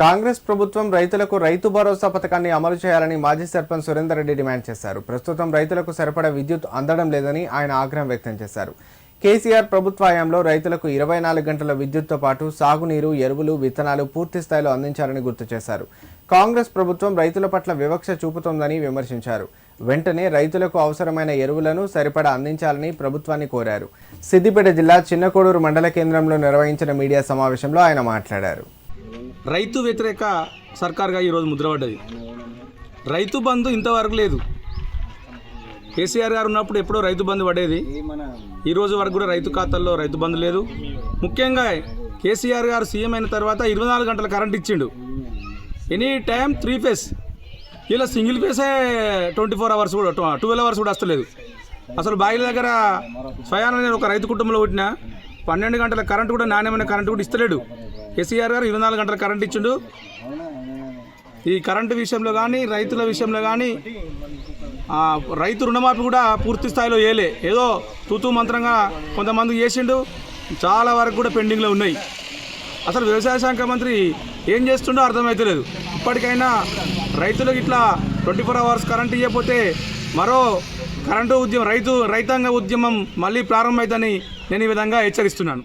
కాంగ్రెస్ ప్రభుత్వం రైతులకు రైతు భరోసా పథకాన్ని అమలు చేయాలని మాజీ సర్పంచ్ సురేందర్ రెడ్డి డిమాండ్ చేశారు. ప్రస్తుతం రైతులకు సరిపడా విద్యుత్ అందడం లేదని ఆయన ఆగ్రహం వ్యక్తం చేశారు. కేసీఆర్ ప్రభుత్వ హయాంలో రైతులకు 24 గంటల విద్యుత్తో పాటు సాగునీరు, ఎరువులు, విత్తనాలు పూర్తి స్థాయిలో అందించాలని గుర్తు చేశారు. కాంగ్రెస్ ప్రభుత్వం రైతుల పట్ల వివక్ష చూపుతోందని విమర్శించారు. వెంటనే రైతులకు అవసరమైన ఎరువులను సరిపడా అందించాలని ప్రభుత్వాన్ని కోరారు. సిద్దిపేట జిల్లా చిన్నకోడూరు మండల కేంద్రంలో నిర్వహించిన మీడియా సమావేశంలో ఆయన మాట్లాడారు. రైతు వ్యతిరేక సర్కార్గా ఈరోజు ముద్రపడ్డది. రైతు బంధు ఇంతవరకు లేదు. కేసీఆర్ గారు ఉన్నప్పుడు ఎప్పుడో రైతు బంధు పడేది. ఈరోజు వరకు కూడా రైతు ఖాతాల్లో రైతు బంధు లేదు. ముఖ్యంగా కేసీఆర్ గారు సీఎం అయిన తర్వాత 24 గంటల కరెంట్ ఇచ్చిండు. Any time 3 face. ఇలా సింగిల్ ఫేసే 24 అవర్స్ కూడా 12 అవర్స్ కూడా వస్తలేదు. అసలు బాయిల దగ్గర స్వయాన నేను ఒక రైతు కుటుంబంలో పుట్టిన 12 గంటల కరెంటు కూడా, నాణ్యమైన కరెంటు కూడా ఇస్తలేడు. కేసీఆర్ గారు 24 గంటల కరెంట్ ఇచ్చిండు. ఈ కరెంటు విషయంలో కానీ, రైతుల విషయంలో కానీ, రైతు రుణమాఫీ కూడా పూర్తి స్థాయిలో చేయలే. ఏదో తూతూ మంత్రంగా కొంతమంది చేసిండు. చాలా వరకు కూడా పెండింగ్లో ఉన్నాయి. అసలు వ్యవసాయ శాఖ మంత్రి ఏం చేస్తుండో అర్థమవుతలేదు. ఇప్పటికైనా రైతులకు ఇట్లా 24 అవర్స్ కరెంట్ ఇవ్వకపోతే మరో కరెంటు ఉద్యమం, రైతాంగ ఉద్యమం మళ్ళీ ప్రారంభమవుతుందని నేను ఈ విధంగా హెచ్చరిస్తున్నాను.